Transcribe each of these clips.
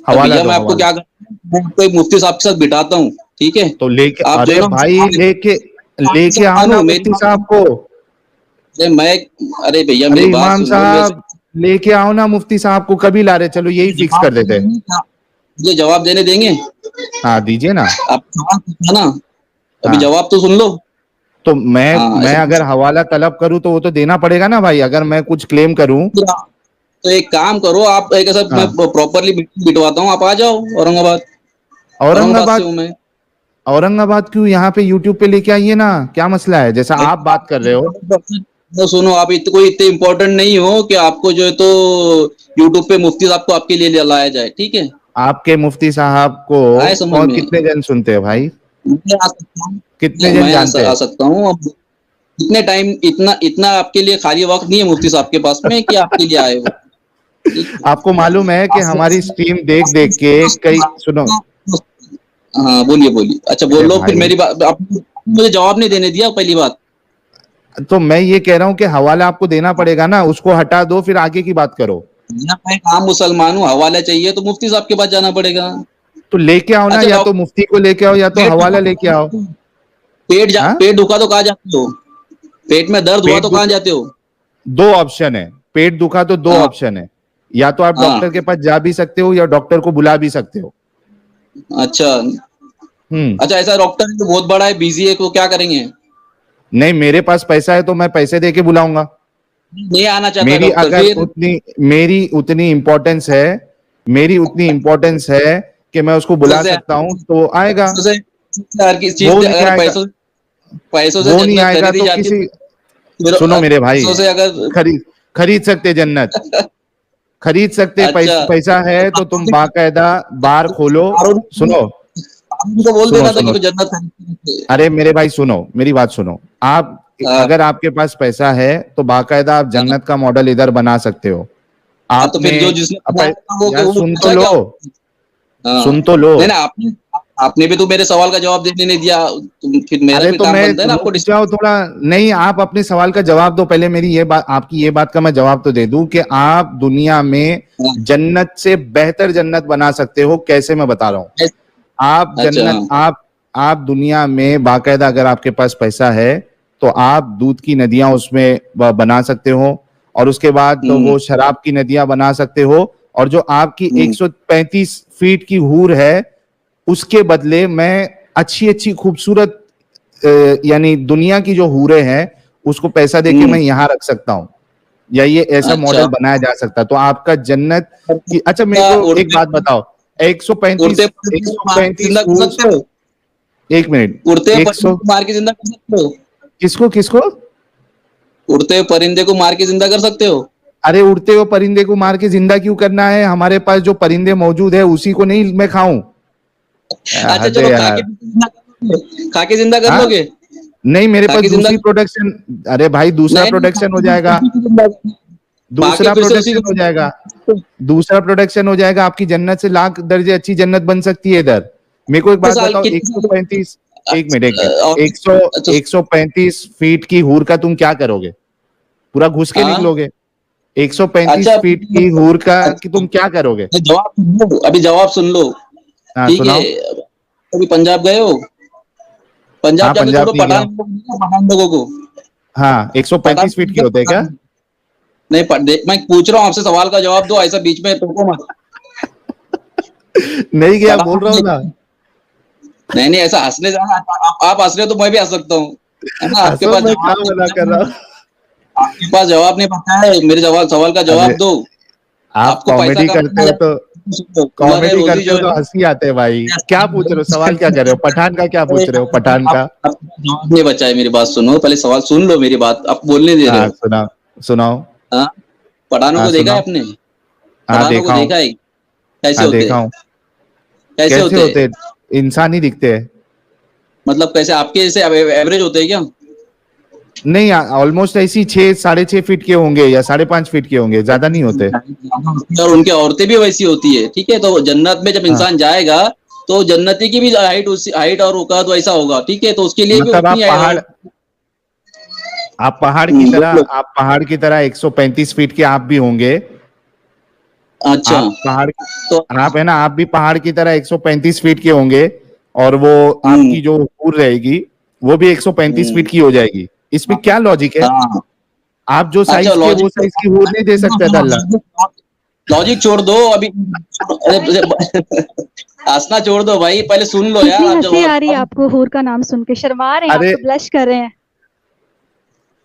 तो हवाला भैया दो, मैं आपको हवाला। क्या करता हूँ, मैं आपको एक मुफ्ती साहब के साथ बिठाता हूँ, ठीक है? तो लेके, आप जो है अरे ना भाई लेके लेके आओ ना मानो मेरी मुफ्ती बात। साहब को। अरे मैं, अरे भैया अरे मेरी बात इमाम सुन लो मेरे से। साहब लेके आओ ना मुफ्ती साहब को, कभी ला रहे, चलो यही फिक्स जवाब कर देते हैं। देंगे क्या? मुझे जवाब देने देंगे? हाँ दीजिए ना। आप सवाल पूछा ना, अभी हाँ जवाब तो सुन लो। तो मैं हाँ मैं ऐसे अगर हवाला तलब करूं तो वो तो देना पड़ेगा ना भाई, अगर मैं कुछ क्लेम करूं। तो एक काम करो, आप एक ऐसा, मैं हाँ प्रॉपरली बिठवाता हूँ, आप आ जाओ औरंगाबाद। औरंगाबाद से औरंगाबाद। हूँ मैं। औरंगाबाद क्यों, यहाँ पे यूट्यूब पे लेके आइए ना, क्या मसला है, जैसा आप बात कर रहे हो। तो सुनो, आप कोई इतने इम्पोर्टेंट नहीं हो कि आपको जो है तो यूट्यूब पे मुफ्ती साहब को आपके लिए लाया जाए, ठीक है? आपके मुफ्ती साहब को आए समझ कौन, में? कितने जन सुनते हैं भाई, मैं आ सकता हूँ, कितने जन मैं जानते आ हैं। सकता हूँ अब। इतने टाइम, इतना इतना आपके लिए खाली वक्त नहीं है मुफ्ती साहब के पास में कि आपके लिए आए हो, ठीक है? आपको मालूम है कि हमारी स्ट्रीम देख देख के कई, सुनो। हाँ बोलिए बोलिए, अच्छा अरे बोलो फिर। भाई, मेरी बात आप मुझे जवाब नहीं देने दिया, पहली बात। तो मैं ये कह रहा हूँ कि हवाला आपको देना पड़ेगा ना, उसको हटा दो फिर आगे की बात करो। या मैं एक आम मुसलमान हूँ, हवाला चाहिए तो मुफ्ती साहब के पास जाना पड़ेगा। तो लेके आओ ना, अच्छा या तो डॉक्टर, मुफ्ती को लेके आओ या तो पेट हवाला दुखा लेके आओ। तो, हाँ पेट दुखा तो कहाँ जाते हो? पेट में दर्द हुआ पेट तो कहाँ दुख, जाते हो? दो ऑप्शन है, पेट दुखा तो दो हाँ ऑप्शन है, या तो आप हाँ। डॉक्टर के पास जा भी सकते हो या डॉक्टर को बुला भी सकते हो। अच्छा हम्म। अच्छा, ऐसा डॉक्टर है तो बहुत बड़ा है, बिजी है, तो क्या करेंगे? नहीं, मेरे पास पैसा है तो मैं पैसे दे के बुलाऊंगा। नहीं आना चाहता मेरी डॉक्टर अगर फिर? उतनी, मेरी उतनी इंपॉर्टेंस है, मेरी उतनी इंपॉर्टेंस है कि मैं उसको बुला पैसों सकता हूँ तो आएगा। से हर किसी वो चीज, नहीं अगर आएगा, पैसों से वो नहीं जन्नत आएगा खरीदी तो जाती है, किसी, फिर सुनो मेरे भाई, पैसों से अगर खरीद खरीद सकते जन्नत, खरीद सकते, अच्छा, पैसा है तो तुम बाकायदा बार खोलो। सुनो कानून तो बोल सुनो देना था कि सुनो, कोई जन्नत खरीदती है। अरे मेरे भाई सुनो, मेरी बात सुनो। आप, हाँ अगर आपके पास पैसा है तो बाकायदा आप हाँ जन्नत का मॉडल इधर बना सकते हो। हाँ, तो आपने फिर जो जिसने बनाया था यार वो सुन तो अच्छा लो, क्या? हाँ सुन तो लो। नहीं ना, आपने आपने भी तो मेरे सवाल का जवाब देने नहीं दिया, फिर मेरा अरे भी तो काम मैं, बनता है ना आपको रुक जाओ थोड़ा। नहीं, आप अपने सवाल का जवाब दो पहले, मेरी ये बात, आपकी ये बात का मैं जवाब तो दे दूं कि आप दुनिया में हाँ, जन्नत से बेहतर जन्नत बना सकते हो, कैसे मैं बता रहा हूँ। आप अच्छा जन्नत, हाँ। आप दुनिया में बाकायदा, अगर आपके पास पैसा है तो आप दूध की नदियां उसमें बना सकते हो, और उसके बाद तो हम्म वो शराब की नदियां बना सकते हो, और जो आपकी हम्म 135 फीट की हूर है उसके बदले मैं अच्छी अच्छी खूबसूरत, यानी दुनिया की जो हूरें हैं उसको पैसा देके मैं हम्म, यहां रख सकता हूँ, या ये ऐसा अच्छा। मॉडल बनाया जा सकता है तो आपका जन्नत की। अच्छा मेरे क्या को एक उड़ते बात बताओ, उड़ते 135, परिंदे को मार के 135 जिंदा कर फूट, सकते हो? एक मिनट, उड़ते हुए परिंदे 100, को मार के जिंदा कर सकते हो? किसको किसको। उड़ते हुए परिंदे को मार के जिंदा कर सकते हो? अरे उड़ते हुए परिंदे को मार के जिंदा क्यों करना है, हमारे पास जो परिंदे मौजूद है उसी को नहीं मैं खाऊं। अच्छा हद है चलो, यार। खा के जिंदा कर हाँ, लोगे? नहीं मेरे खा पास के जिंदा दूसरी प्रोडक्शन, अरे भाई दूसरा नहीं, खा प्रोडक्शन हो के जाएगा, उसी को जिंदा करना। खा के दूसरा फिर से उसी प्रोडक्शन को हो जिंदा जाएगा, करना। दूसरा प्रोडक्शन हो जाएगा, आपकी जन्नत से लाख दर्जे अच्छी जन्नत बन सकती है इधर। मेरे को एक बात बताओ, कितने साल? 135, एक मिनट एक मिनट, अच्छा, और 100, अच्छा 135 फीट की हूर का तुम क्या करोगे, पूरा घुस के हाँ निकलोगे। 135 अच्छा फीट की हूर का कि तुम क्या करोगे। जवाब सुन लो, अभी जवाब सुन लो, हाँ ठीक है? सुनाओ। अभी पंजाब गए हो? हाँ पंजाब जाके पंजाब छोड़ो, नहीं गया पठान हूँ। पठान लोगों को। हाँ पठान 135 फीट के होते हैं क्या। नहीं मैं पूछ रहा हूँ आपसे, सवाल का जवाब दो, ऐसा बीच में टोको मत। नहीं गया, बोल पठान रहा हूँ ना। नहीं नहीं, ऐसा हंसने जाना, आप हंस रहे हो तो मैं भी हंस सकता हूँ, है ना? आपके असो पास मैं जवाब क्या नहीं मना पता कर रहा है, हूँ। आपके पास जवाब नहीं पता है, मेरे सवाल का अरे जवाब दो। आप आपको पैसा कॉमेडी करते कमाना हो है, तो, अल्लाह ने कॉमेडी रोजी करते जो हो है तो ना, हंसी आते हैं भाई, क्या पूछ रहे हो, सवाल क्या कर रहे हो, पठान का क्या पूछ रहे हो, पठान का। जवाब नहीं बचा है। मेरी बात सुनो, पहले सवाल सुन लो, मेरी बात आप बोलने दे रहे हाँ हो। सुनाओ, सुनाओ। हाँ, पठानों हाँ को देखा है सुनाओ। आपने? हाँ पठानों को देखा हूँ। देखा है? कैसे हाँ होते देखा हैं? हूँ। कैसे कैसे होते हैं? होते, इंसान ही दिखते हैं। मतलब कैसे, आपके जैसे एवरेज होते हैं क्या? नहीं, ऑलमोस्ट ऐसी 6, 6.5 फीट के होंगे या 5.5 फीट के होंगे, ज्यादा नहीं होते। और उनकी औरतें भी वैसी होती है, ठीक है? तो जन्नत में जब हाँ इंसान जाएगा तो जन्नती की भी हाइट, उसी हाइट और औकात वैसा होगा, ठीक है? तो उसके लिए भी मतलब उतनी आप पहाड़ की तरह, बोलो। आप पहाड़ की तरह 135 फीट के आप भी होंगे। अच्छा आप पहाड़, तो आप है ना, आप भी पहाड़ की तरह 135 फीट के होंगे, और वो आपकी जो हूर रहेगी वो भी 135 फीट की हो जाएगी। इसमें क्या लॉजिक है? हाँ आप जो अच्छा साइज के वो साइज की हूर नहीं दे सकता था अल्लाह? लॉजिक छोड़ दो अभी। अरे हंसना छोड़ दो भाई, पहले सुन लो यार। कितनी आप हंसी आ जब रही है आपको हूर का नाम सुन के, शर्मा रहे हैं आप अरे तो, ब्लश कर रहे हैं।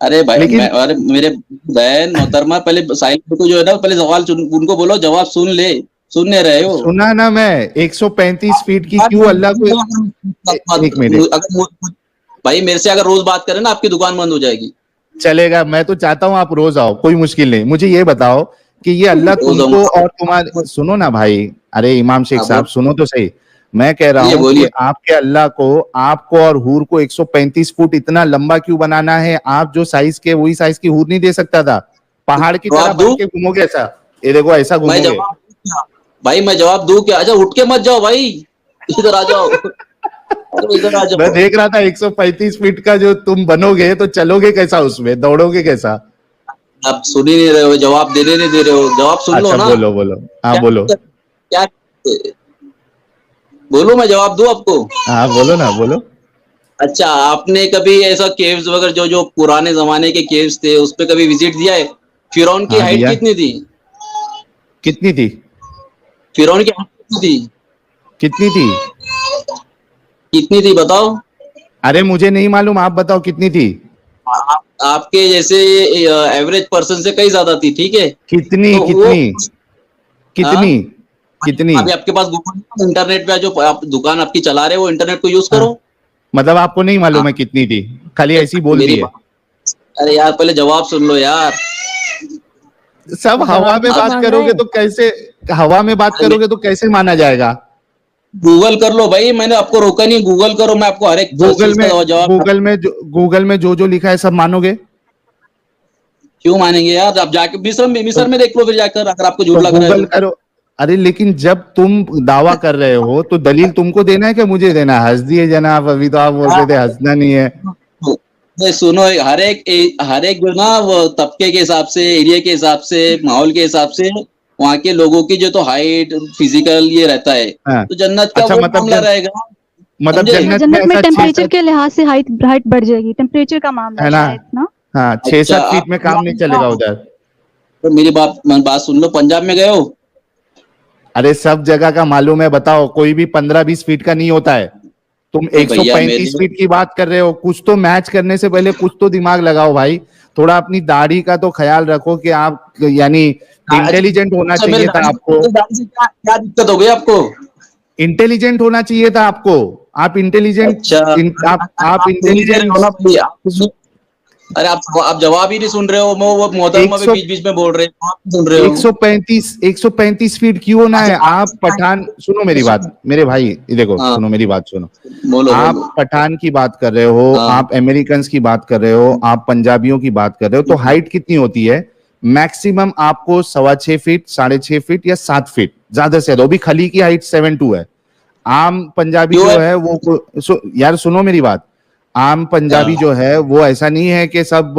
अरे भाई लेकिन अरे मेरे बहन मोहतरमा, पहले साहिल को जो है ना, पहले सवाल उनको बोलो, जवाब सुन ले, सुन नहीं रहे हो। सुना ना, मैं 135 फीट की क्यों अल्लाह को, एक मिनट, अगर भाई मेरे से अगर रोज बात करें ना, आपकी दुकान बंद हो जाएगी। चलेगा, मैं तो चाहता हूं आप रोज आओ, कोई मुश्किल नहीं। मुझे ये बताओ कि ये अल्लाह रोज तुमको और तुम्हारे, सुनो ना भाई, अरे इमाम शेख हाँ साहब बोल, सुनो तो सही। मैं कह रहा बोलिए हूं कि बोलिए। आपके अल्लाह को, आपको और हूर को 135 फुट इतना लंबा क्यों बनाना है? आप जो साइज के वही साइज की हूर नहीं दे सकता था? पहाड़ की तरह जवाब बन दूं के घूमोगे ऐसा? ये देखो ऐसा मैं घूमोगे। जवाब दूं क्या? भाई मैं जवाब दूं क्या? अच्छा उठ के मत जाओ भाई, इधर आ जाओ। अरे इधर आ मैं जाओ। देख रहा था 135 फीट का जो तुम बनोगे तो चलोगे कैसा, उसमें दौड़ोगे कैसा? आप सुन ही नहीं रहे हो, जवाब देने नहीं दे रहे हो, जवाब सुन लो अच्छा ना। बोलो बोलो, हाँ क्या बोलो, क्या बोलो, मैं जवाब दूं आपको? हाँ बोलो ना बोलो। अच्छा आपने कभी ऐसा केव्स वगैरह, जो जो पुराने जमाने के केव्स थे, उस पे कभी विजिट दिया है? फिरौन की हाँ हाइट दिया। कितनी थी? कितनी थी? फिरौन की हाइट कितनी थी? कितनी थी? कितनी थी बताओ? अरे मुझे नहीं मालूम, आप बताओ कितनी थी? आपके जैसे एवरेज पर्सन से कहीं ज्यादा थी, ठीक है? कितनी तो वो कितनी हाँ, कितनी कितनी? अभी आपके पास गूगल इंटरनेट पे जो आप दुकान आपकी चला रहे हो, वो इंटरनेट को यूज हाँ, करो। मतलब आपको नहीं मालूम हाँ, है कितनी थी, खाली ऐसी बोल मेरी दिए? बात, अरे यार पहले जवाब सुन लो यार। सब हवा जवाब में भी तो बात मांग रहा करोगे है। तो कैसे, हवा में बात करोगे तो कैसे माना जाएगा? गूगल कर लो भाई, मैंने आपको रोका नहीं, गूगल करो, मैं आपको हर एक गूगल चीज में, का जवाब। गूगल में जो लिखा है सब मानोगे? क्यों मानेंगे यार? आप जाके तो मिस्र में देख लो फिर जाकर, अगर आपको झूठ तो लग रहा है गूगल तो। करो। अरे लेकिन जब तुम दावा कर रहे हो तो दलील तुमको देना है कि मुझे देना है? हंस दिए जनाब, अभी तो आप बोल हाँ, रहे थे हंसना नहीं है। नहीं, सुनो, हर एक जो ना वो तबके के हिसाब से, एरिया के हिसाब से, माहौल के हिसाब से, वहाँ के लोगों की जो तो हाइट फिजिकल ये रहता है, हाँ, तो जन्नत का अच्छा वो मतलब मामला रहेगा। मतलब समझे? अच्छा, जन्नत में जन्नत में ऐसा छह टेम्परेचर सात के लिहाज से हाइट हाइट बढ़ जाएगी, टेम्परेचर का मामला है ना? शायद ना। हाँ, छह अच्छा सात फीट में काम नहीं चलेगा उधर। तो मेरी बात सुन लो, पंजाब में गए हो? अरे सब जगह का मालूम है, बताओ, कोई भी 15-20 फीट का नहीं होता है। तुम तो भैया 135 मेरे फीट की बात कर रहे हो, कुछ तो मैच करने से पहले कुछ तो दिमाग लगाओ भाई। थोड़ा अपनी दाढ़ी का तो ख्याल रखो कि आप, यानी इंटेलिजेंट होना अच्छा चाहिए था आपको। मेरे दाढ़ी से क्या क्या दिक्कत हो गई आपको? इंटेलिजेंट होना चाहिए था आपको। आप इंटेलिजेंट, अच्छा आप आप सुन ही नहीं रहे हो इंटेलिजेंस। ना भाई, अरे आप जवाब ही नहीं सुन रहे हो, वो मोहतरमा भी 100 बीच बीच में बोल रहे हो, आप नहीं सुन रहे हो। 135 फीट क्यों होना है? अच्छा आप पठान, सुनो मेरी बात मेरे भाई, ये देखो हाँ सुनो मेरी बात सुनो। बोलो आप बोलो। पठान की बात कर रहे हो, हाँ आप अमेरिकन्स की बात कर रहे हो, आप पंजाबियों की बात कर रहे हो, तो हाइट कितनी होती है? मैक्सिमम आपको 6.25 फीट, 6.5 फीट या 7 फीट ज्यादा से ज्यादा, वो भी खली की हाइट 7'2" है। आम पंजाबी क्यों जो है? है वो यार सुनो मेरी बात। आम पंजाबी हाँ, जो है वो ऐसा नहीं है कि सब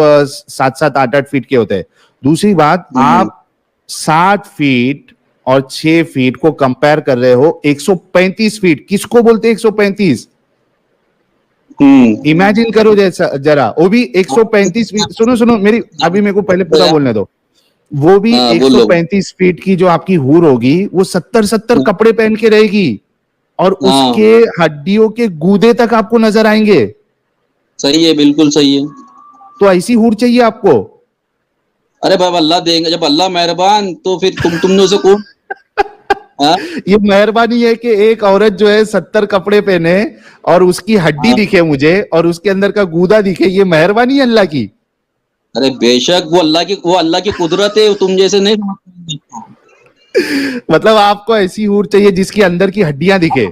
7-7, 8-8 फीट के होते हैं। दूसरी बात, हम्म, आप 7 फीट और 6 फीट को कंपेयर कर रहे हो। 135 फीट किसको बोलते हैं? 135 हम्म। इमेजिन करो जैसा जरा, वो भी 135 फीट। सुनो सुनो मेरी, अभी मेरे को पहले तो पूरा यार, बोलने दो। वो भी हाँ बोलो। 135 फीट की जो आपकी हूर होगी, वो 70-70 कपड़े पहन के रहेगी, और हाँ उसके हड्डियों के गूदे तक आपको नजर आएंगे। सही है, बिल्कुल सही है। तो ऐसी हूर चाहिए आपको? अरे बाबा अल्लाह देंगे, जब अल्लाह मेहरबान तो फिर तुमने उसे कौन? हाँ ये मेहरबानी है कि एक औरत जो है 70 कपड़े पहने और उसकी हड्डी हाँ। दिखे मुझे और उसके अंदर का गूदा दिखे, ये मेहरबानी है अल्लाह की? अरे बेशक वो अल्लाह की कुदरत है, तुम जैसे नहीं समझते। मतलब आपको ऐसी हूर चाहिए जिसकी अंदर की हड्डियां दिखे?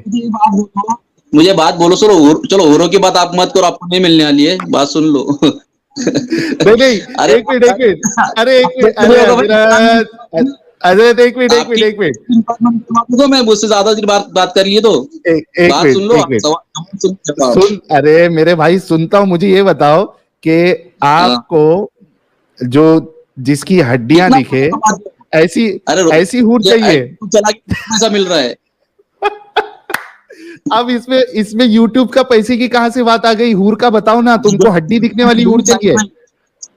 मुझे बात बोलो, चलो होरो की बात आप मत करो, आपको नहीं मिलने वाली है, बात सुन लो। नहीं नहीं, अरे एक मिनट एक मिनट, अरे एक मिनट, आपको अरे नहीं होगा हजरत, हजरत एक मिनट एक मिनट एक मिनट, भाई, मैं मुझसे ज्यादा देर बात कर लिए तो एक बात सुन मिनट लो, एक मिनट, सवाल सुन लो। सुन, अरे मेरे भाई सुनता हूं, मुझे ये बताओ कि हाँ, आपको जो जिसकी हड्डियां इतना दिखे, बोलो तो बात। ऐसी अरे ऐसी हूर चाहिए। चला के पैसा मिल रहा है। अब इसमें YouTube का पैसे की कहां से बात आ गई? हूर का बताओ ना, तुमको हड्डी दिखने वाली हूर चाहिए?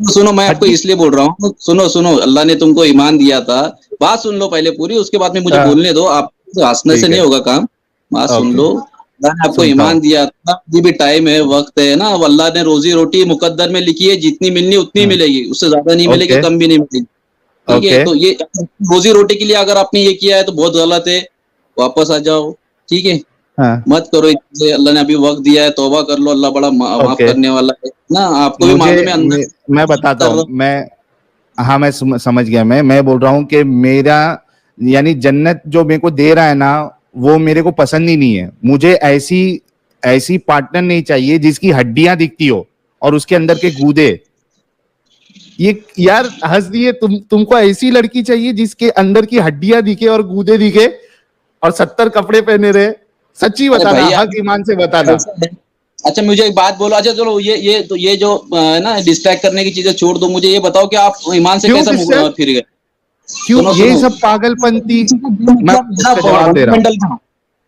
सुनो, मैं आपको हड्डी- इसलिए बोल रहा हूँ, सुनो सुनो, अल्लाह ने तुमको ईमान दिया था, बात सुन लो पहले पूरी, उसके बाद में मुझे हाँ। बोलने दो। आप हंसने से ठीक नहीं है। होगा काम, बात सुन ओके। लो। अल्लाह ने आपको सुनता ईमान हूँ। दिया था, अभी भी टाइम है, वक्त है ना। अब अल्लाह ने रोजी रोटी मुकद्दर में लिखी है, जितनी मिलनी उतनी हाँ। मिलेगी, उससे ज्यादा नहीं मिलेगी, ओके। कम भी नहीं मिलेगी। ठीक है, ओके। तो ये रोजी रोटी के लिए अगर आपने ये किया है तो बहुत गलत है, वापस आ जाओ। ठीक है, हाँ। मत करो इसे, अल्लाह ने अभी वक्त दिया है, तौबा कर लो, अल्लाह बड़ा माफ ओके। करने वाला है ना। आपको भी मुझे मालूम है अंदर मैं बताता कर हूँ। रहा हूँ। मैं हाँ, मैं समझ गया। मैं बोल रहा हूँ कि मेरा यानी जन्नत जो मेरे को दे रहा है ना, वो मेरे को पसंद ही नहीं है। मुझे ऐसी ऐसी पार्टनर नहीं चाहिए जिसकी हड्डियां दिखती हो और उसके अंदर के गूदे। ये यार हंस दिए तुमको ऐसी लड़की चाहिए जिसके अंदर की हड्डियां दिखे और गूदे दिखे और 70 कपड़े पहने रहे? सच्ची अरे बताना, भैया, हक ईमान से बताना। ऐसा है। अच्छा मुझे एक बात बोलो, अच्छा चलो ये जो ना डिस्ट्रैक्ट करने की चीजें छोड़ दो, मुझे ये बताओ कि आप ईमान से क्यों कैसा डिस्टर्ब? फिर गए? क्यों सुनो ये सुनो, सब पागलपंती? मैं उसका जवाब दे रहा हूँ। फंडामेंटल पे,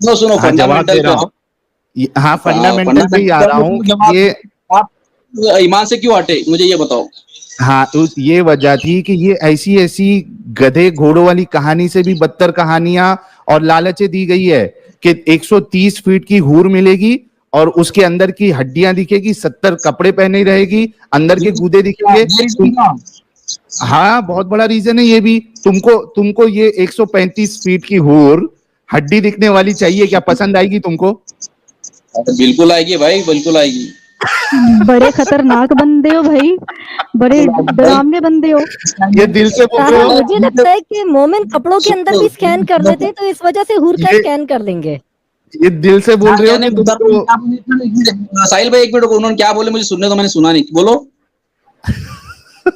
सुनो सुनो, हाँ, जवाब फंडामेंटल दे पे रहा हूँ। आओ। हाँ, फंडामेंटल पे ही आ रहा हूँ फंडामेंटल कि जवाब, ये आप ईमान से क्यों हटे, मुझे ये बताओ। हाँ, ये वजह थी कि ये ऐसी ऐसी गधे घोड़ों वाली कहानी से भी बदतर कहानियां और लालचें दी गई है कि 130 फीट की हूर मिलेगी और उसके अंदर की हड्डियां दिखेगी, 70 कपड़े पहने रहेगी, अंदर के गूदे दिखेंगे। हाँ, बहुत बड़ा रीजन है ये भी। तुमको ये 135 फीट की हूर हड्डी दिखने वाली चाहिए क्या? पसंद आएगी तुमको? बिल्कुल आएगी भाई, बिल्कुल आएगी। बड़े खतरनाक बंदे हो भाई, बड़े डरावने बंदे हो। ये दिल से बोल रहे साहब हो? मुझे लगता है कि मोमिन कपड़ों के अंदर भी स्कैन कर लेते हैं, तो इस वजह से हूर का ये स्कैन कर लेंगे। ये दिल से बोल रहे हो कि तुमको? साहिल भाई एक मिनट, उन्होंने क्या बोले मुझे सुनने दो, मैंने सुना नहीं, बोलो।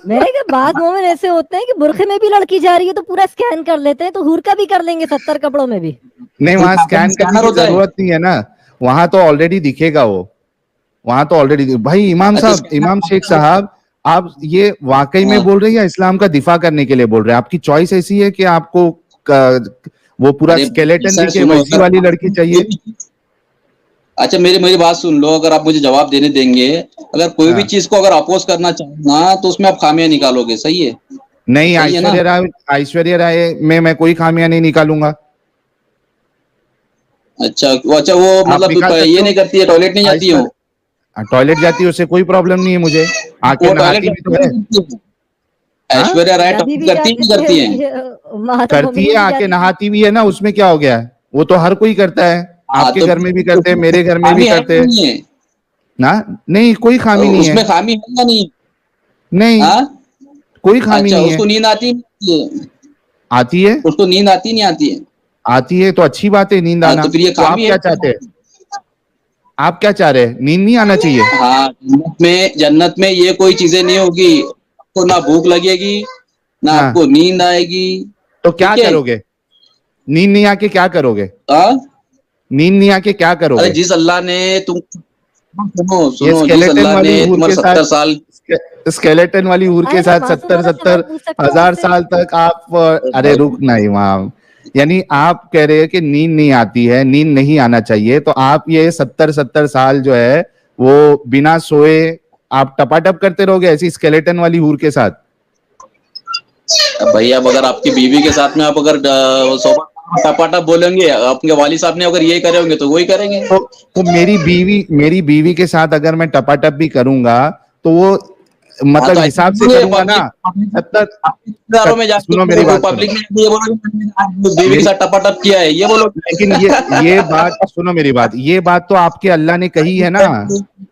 मैंने कहा बात मोमिन ऐसे होते हैं कि बुरखे में भी लड़की जा रही है तो पूरा स्कैन कर लेते हैं, तो हूर का भी कर लेंगे 70 कपड़ों में भी। नहीं, वहां स्कैन करने स्कैनर की होता है। जरूरत नहीं है ना, वहां तो ऑलरेडी दिखेगा वो। वहां तो ऑलरेडी भाई इमाम अच्छा, साहब, इमाम शेख साहब, आप ये वाकई में हाँ। बोल रहे हैं या इस्लाम का दिफा करने के लिए बोल रहे हैं? आपकी चॉइस ऐसी है कि आपको वो पूरा अरे स्केलेटन सर, दिखे सुनो, वैसी अगर वाली लड़की चाहिए? अच्छा मेरी मेरी बात सुन लो, अगर आप मुझे जवाब देने देंगे, अगर कोई भी हाँ। चीज को अगर अपोज करना चाहो ना, तो उसमें आप खामियां निकालोगे, सही है? नहीं, सही है ना? ऐश्वर्या राय में मैं कोई खामियां नहीं निकालूंगा। अच्छा अच्छा, वो आप मतलब निकाल सकते ये हो। नहीं करती है, टॉयलेट नहीं जाती हो? टॉयलेट जाती है, उससे कोई प्रॉब्लम नहीं है मुझे, आके वो टॉयलेट नहाती भी तो है। हाँ? ऐश्वर्या राय अभी भी टॉयलेट करती है नहीं जाते करती हैं, है? करती है, आके नहाती भी है ना, उसमें क्या हो गया है? वो तो हर कोई करता है, हाँ, आपके तो घर में भी करते हैं, मेरे घर में भी खामी है करते कि हैं नहीं है? ना। नहीं, कोई खामी नहीं उसमें है। खामी है या नहीं? नहीं, हाँ, कोई खामी अच्छा, नहीं है। उसको नींद आती नहीं है? आती है, उसको नींद आती नहीं आती है? आती है तो अच्छी बात है नींद हाँ, आना। तो फिर ये तो आप खामी है। क्या चाहते हैं? आप क्या चाह रहे हैं? नींद नहीं आना चाहिए? हाँ, जन्नत में ये कोई चीजें नहीं होगी, आपको ना भूख लगेगी, ना हाँ। आपको नींद आएगी। तो क्या ठीक है? करोगे? नींद नहीं आके क्या करोगे? हाँ? नींद नहीं आके क्या अरे करोगे? जिस अल्लाह ने तुम, सुनो ये सुनो, जिस स्केलेटन अल्लाह वाली ने हूर तुम्हारे के 70 साथ, साल, स्केलेटन वाली हूर के साथ मासूम 70 वाला सवाल 70 पूछ सकता हूँ हजार आपसे? साल तक आप अरे रुक ना इमाम, यानी आप कह रहे हैं कि नींद नहीं आती है, नींद नहीं आना चाहिए, तो आप ये 70 साल जो है वो बिना सोए आप टपाटप करते रहोगे ऐसी स्केलेटन वाली हूर के साथ? भैया अब अगर आपकी बीवी के साथ में आप अगर टपाटप बोलेंगे, आपके वाली साहब ने अगर ये करे होंगे तो वही करेंगे। तो मेरी बीवी के साथ अगर मैं टपाटप भी करूंगा तो वो मतलब तो हिसाब से करूंगा ना। 70 में जाके सुनो मेरी बात सुनो, पब्लिक में ये बोलो कि मैंने बीवी के साथ टपाटप किया है, ये बोलो। लेकिन ये बात सुनो मेरी बात, ये बात तो आपके अल्लाह ने कही है ना।